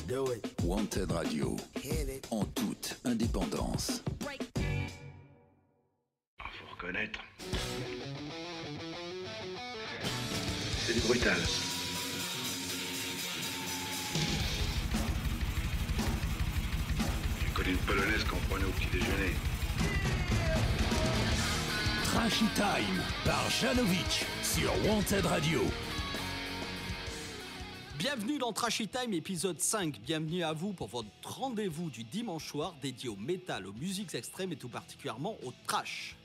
Do it. Wanted Radio, Hit it. en toute indépendance. Faut reconnaître. C'est du brutal. J'ai connu une polonaise qu'on prenait au petit déjeuner. Trashy Time par Janovic sur Wanted Radio. Bienvenue dans Trashy Time, épisode 5. Bienvenue à vous pour votre rendez-vous du dimanche soir dédié au métal, aux musiques extrêmes et tout particulièrement au trash.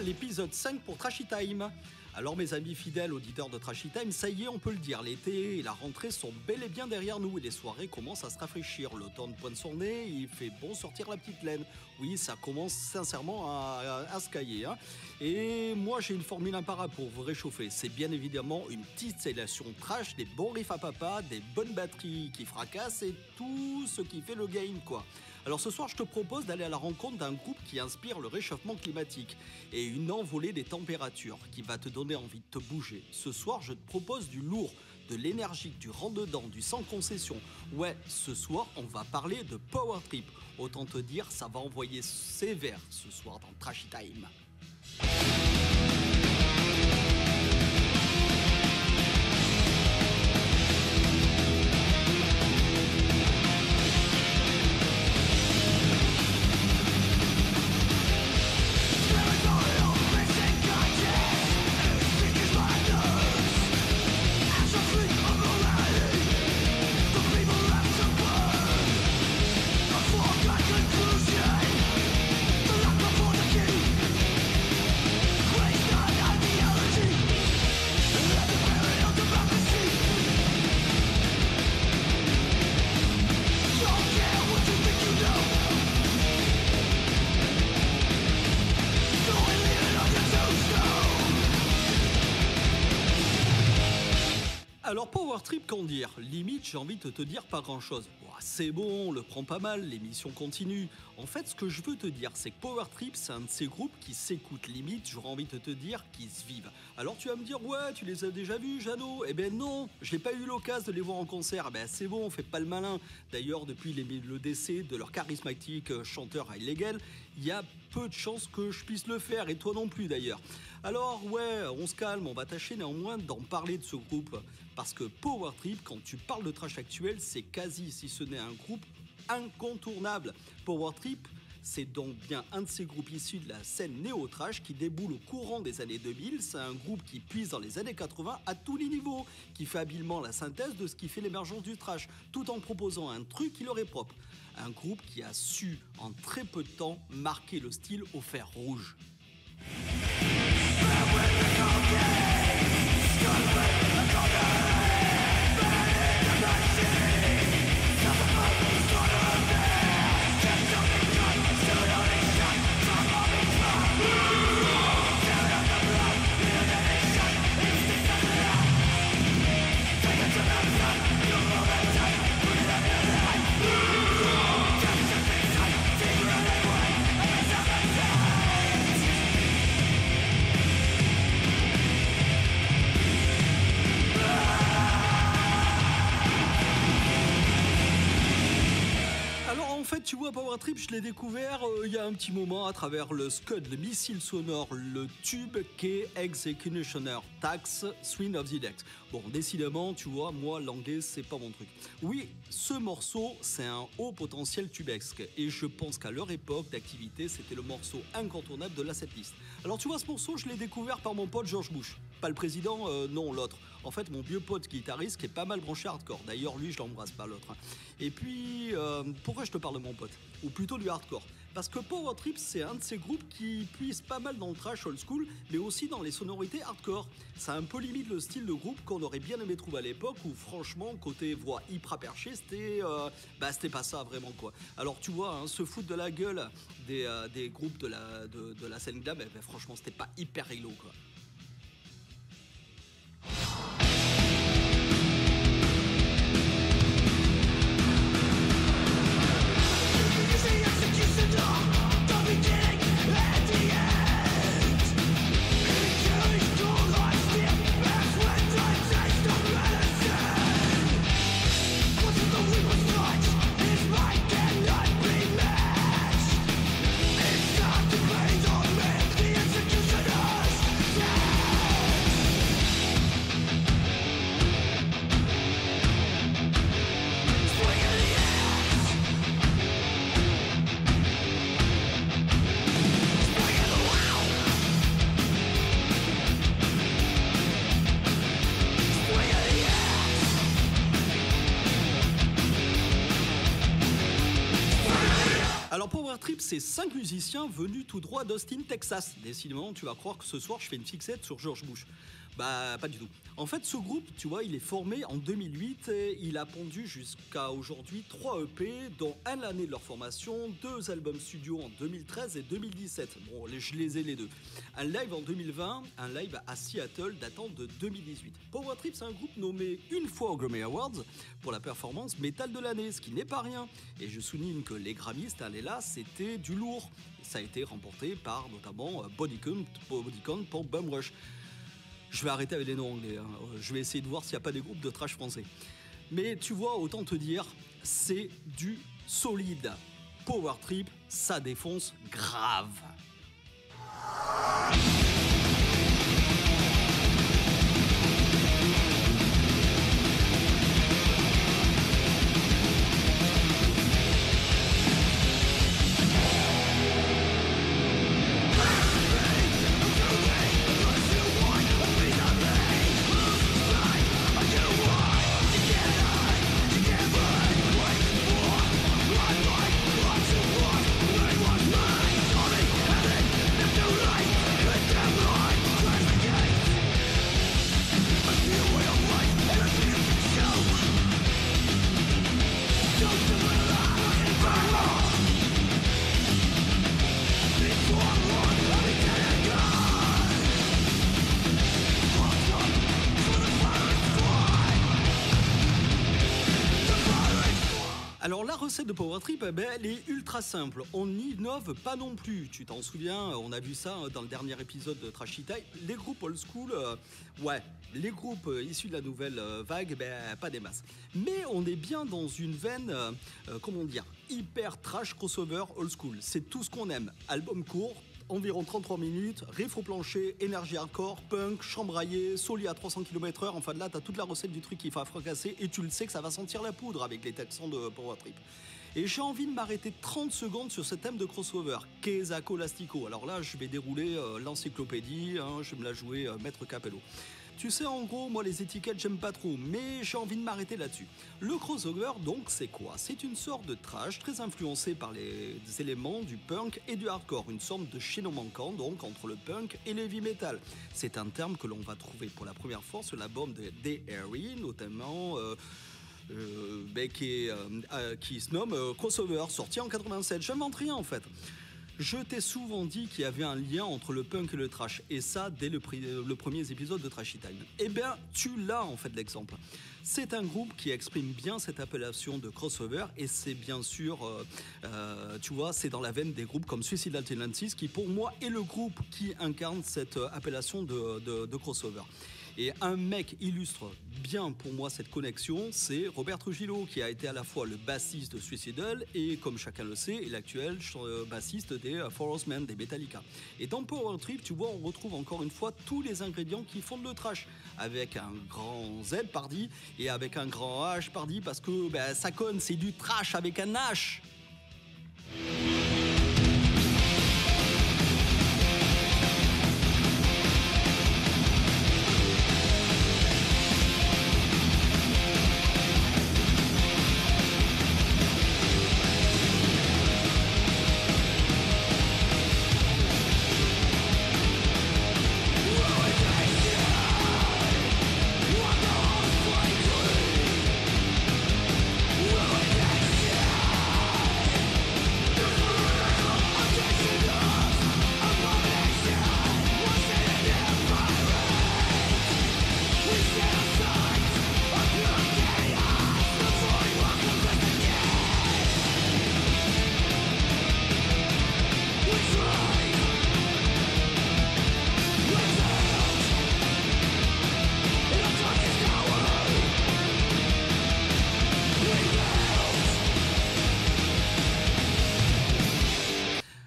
L'épisode 5 pour Trashy Time. Alors mes amis fidèles auditeurs de Trashy Time, ça y est, on peut le dire, l'été et la rentrée sont bel et bien derrière nous et les soirées commencent à se rafraîchir. L'automne pointe son nez, il fait bon sortir la petite laine. Oui, ça commence sincèrement à se cailler. Hein. Et moi j'ai une formule imparable pour vous réchauffer. C'est bien évidemment une petite sélection trash, des bons riffs à papa, des bonnes batteries qui fracassent et tout ce qui fait le game quoi. Alors ce soir, je te propose d'aller à la rencontre d'un groupe qui inspire le réchauffement climatique et une envolée des températures qui va te donner envie de te bouger. Ce soir, je te propose du lourd, de l'énergique, du rentre-dedans, du sans concession. Ouais, ce soir, on va parler de Power Trip. Autant te dire, ça va envoyer sévère ce soir dans Trashy Time. Alors Power Trip, qu'en dire ? Limite, j'ai envie de te dire pas grand-chose. C'est bon, on le prend pas mal, l'émission continue. En fait, ce que je veux te dire, c'est que Power Trip, c'est un de ces groupes qui s'écoutent, limite, j'aurais envie de te dire, qui se vivent. Alors tu vas me dire, ouais, tu les as déjà vus, Jeannot ? Eh ben non, j'ai pas eu l'occasion de les voir en concert. Ben c'est bon, fais pas le malin. D'ailleurs, depuis le décès de leur charismatique chanteur illégal, il y a peu de chances que je puisse le faire, et toi non plus d'ailleurs. Alors ouais, on se calme, on va tâcher néanmoins d'en parler de ce groupe. Parce que Power Trip, quand tu parles de trash actuel, c'est quasi, si ce n'est un groupe incontournable. Power Trip, c'est donc bien un de ces groupes issus de la scène néo-trash qui déboule au courant des années 2000. C'est un groupe qui puise dans les années 80 à tous les niveaux, qui fait habilement la synthèse de ce qui fait l'émergence du trash, tout en proposant un truc qui leur est propre. Un groupe qui a su, en très peu de temps, marquer le style au fer rouge. en fait, tu vois, Power Trip, je l'ai découvert il y a un petit moment à travers le Scud, le missile sonore, le tube qu'est Executioner Tax Swing of the Dex. Bon, décidément, tu vois, moi, l'anglais, c'est pas mon truc. Oui, ce morceau, c'est un haut potentiel tubesque, et je pense qu'à leur époque d'activité, c'était le morceau incontournable de la setlist. Alors, tu vois, ce morceau, je l'ai découvert par mon pote George Bush. Pas le président, non, l'autre. En fait, mon vieux pote guitariste qui est pas mal branché hardcore. D'ailleurs, lui, je l'embrasse pas, l'autre. Et puis, pourquoi je te parle de mon pote? Ou plutôt du hardcore? Parce que Power Trip, c'est un de ces groupes qui puise pas mal dans le trash old school, mais aussi dans les sonorités hardcore. Ça un peu limite le style de groupe qu'on aurait bien aimé trouver à l'époque, où franchement, côté voix hyper perché, c'était pas ça vraiment, quoi. Alors tu vois, hein, se foutre de la gueule des groupes de la scène glam, franchement, c'était pas hyper réglo, quoi. Alors Power Trip, c'est 5 musiciens venus tout droit d'Austin, Texas. Décidément, tu vas croire que ce soir, je fais une fixette sur George Bush. Bah, pas du tout. En fait, ce groupe, tu vois, il est formé en 2008 et il a pondu jusqu'à aujourd'hui 3 EP, dont un l'année de leur formation, 2 albums studio en 2013 et 2017. Bon, je les ai les deux. Un live en 2020, un live à Seattle datant de 2018. Power Trip, c'est un groupe nommé une fois aux Grammy Awards pour la performance métal de l'année, ce qui n'est pas rien. Et je souligne que les Grammys cette année-là, c'était du lourd. Ça a été remporté par notamment Body Count pour Bum Rush. Je vais arrêter avec les noms anglais, hein. Je vais essayer de voir s'il n'y a pas des groupes de trash français. Mais tu vois, autant te dire, c'est du solide. Power Trip, ça défonce grave. Alors la recette de Power Trip, elle est ultra simple. On n'innove pas non plus. Tu t'en souviens, on a vu ça dans le dernier épisode de Trashy Time. Les groupes old school, les groupes issus de la nouvelle vague, pas des masses. Mais on est bien dans une veine, hyper trash crossover old school. C'est tout ce qu'on aime. Album court, environ 33 minutes, riff au plancher, énergie hardcore, punk, chambraillé, soli à 300 km/h. Enfin là, t'as toute la recette du truc qui va fracasser et tu le sais que ça va sentir la poudre avec les texans de Power Trip. Et j'ai envie de m'arrêter 30 secondes sur ce thème de crossover, Kesa Colastico. Alors là, je vais dérouler l'encyclopédie, je vais me la jouer Maître Capello. Tu sais, en gros, moi les étiquettes j'aime pas trop, mais j'ai envie de m'arrêter là-dessus. Le crossover, donc, c'est quoi? C'est une sorte de trash très influencé par les éléments du punk et du hardcore, une sorte de chaînon manquant, donc, entre le punk et le heavy metal. C'est un terme que l'on va trouver pour la première fois sur l'album de The Airy, notamment... qui se nomme Crossover, sorti en 87. J'invente rien en fait. Je t'ai souvent dit qu'il y avait un lien entre le punk et le trash, et ça dès le premier épisode de Trashy Time. Eh bien, tu l'as en fait l'exemple. C'est un groupe qui exprime bien cette appellation de crossover, et c'est bien sûr, tu vois, c'est dans la veine des groupes comme Suicidal Tendencies, qui pour moi est le groupe qui incarne cette appellation de crossover. Et un mec illustre bien pour moi cette connexion, c'est Robert Trujillo, qui a été à la fois le bassiste de Suicidal et, comme chacun le sait, est l'actuel bassiste des Four Horsemen, des Metallica. Et dans Power Trip, tu vois, on retrouve encore une fois tous les ingrédients qui font le thrash, avec un grand Z pardi et avec un grand H pardi, parce que ça conne, c'est du trash avec un H.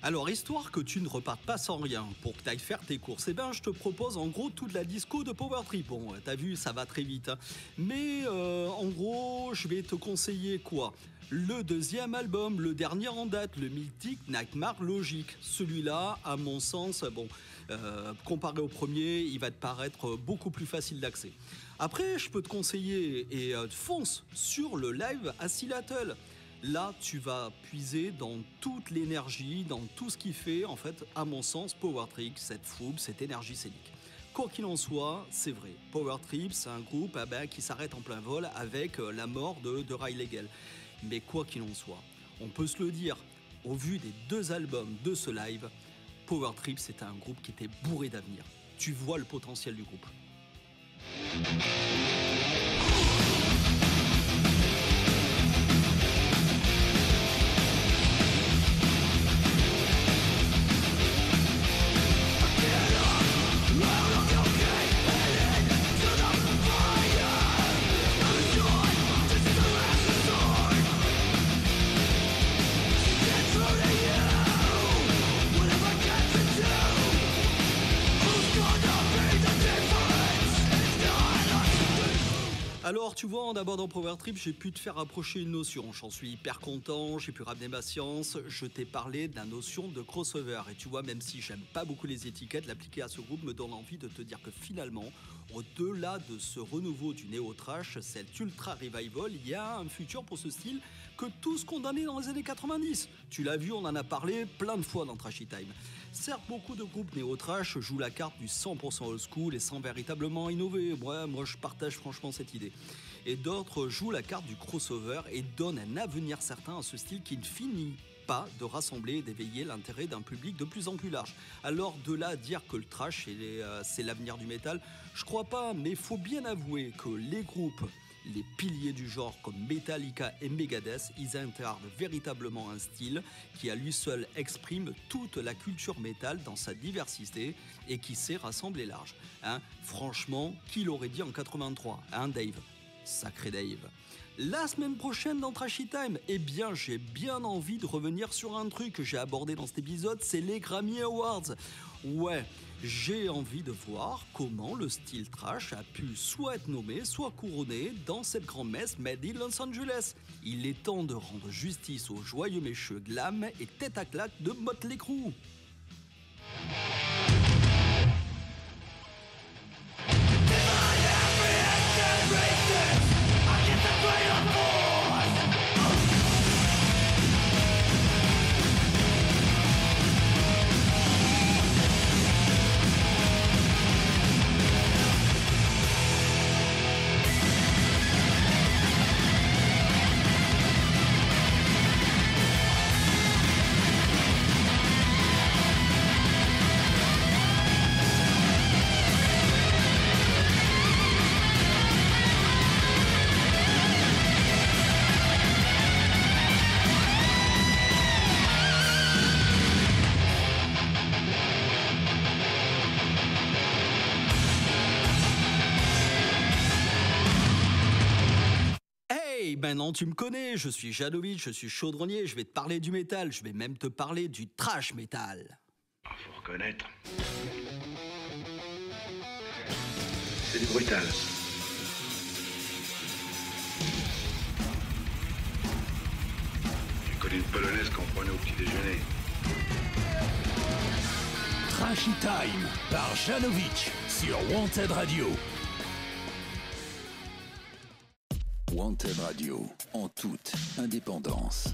Alors, histoire que tu ne repartes pas sans rien pour que tu ailles faire tes courses, je te propose en gros toute la disco de Power Trip. Bon, t'as vu, ça va très vite. Mais en gros, je vais te conseiller quoi ? Le deuxième album, le dernier en date, le mythique Nightmare Logic. Celui-là, à mon sens, comparé au premier, il va te paraître beaucoup plus facile d'accès. Après, je peux te conseiller et fonce sur le live à Seattle. Là, tu vas puiser dans toute l'énergie, dans tout ce qui fait, en fait, à mon sens, Power Trip, cette fougue, cette énergie scénique. Quoi qu'il en soit, c'est vrai. Power Trip, c'est un groupe qui s'arrête en plein vol avec la mort de Riley Gale. Mais quoi qu'il en soit, on peut se le dire, au vu des 2 albums de ce live, Power Trip, c'était un groupe qui était bourré d'avenir. Tu vois le potentiel du groupe. Alors, tu vois, en abordant Power Trip, j'ai pu te faire approcher une notion. J'en suis hyper content, j'ai pu ramener ma science. Je t'ai parlé de la notion de crossover. Et tu vois, même si j'aime pas beaucoup les étiquettes, l'appliquer à ce groupe me donne envie de te dire que finalement, au-delà de ce renouveau du néo-trash, cet ultra revival, il y a un futur pour ce style que tous condamnés dans les années 90. Tu l'as vu, on en a parlé plein de fois dans Trashy Time. Certes, beaucoup de groupes néo-trash jouent la carte du 100% old school et sans véritablement innover. Ouais, moi je partage franchement cette idée. Et d'autres jouent la carte du crossover et donnent un avenir certain à ce style qui ne finit pas de rassembler et d'éveiller l'intérêt d'un public de plus en plus large. Alors de là à dire que le trash c'est l'avenir du métal, je crois pas, mais faut bien avouer que les groupes, les piliers du genre comme Metallica et Megadeth, ils incarnent véritablement un style qui à lui seul exprime toute la culture métal dans sa diversité et qui sait rassembler large. Franchement, qui l'aurait dit en 83, Dave ? Sacré Dave. La semaine prochaine dans Trashy Time, j'ai bien envie de revenir sur un truc que j'ai abordé dans cet épisode, c'est les Grammy Awards. Ouais, j'ai envie de voir comment le style trash a pu soit être nommé, soit couronné dans cette grand-messe made in Los Angeles. Il est temps de rendre justice aux joyeux mécheux glam et tête à claque de Motley Crue. maintenant tu me connais, je suis Janovic, je suis chaudronnier, je vais te parler du métal, je vais même te parler du trash metal. Ah, faut reconnaître. C'est du brutal. J'ai connu une polonaise qu'on prenait au petit déjeuner. Trashy Time par Janovic sur Wanted Radio. Wanted Radio, en toute indépendance.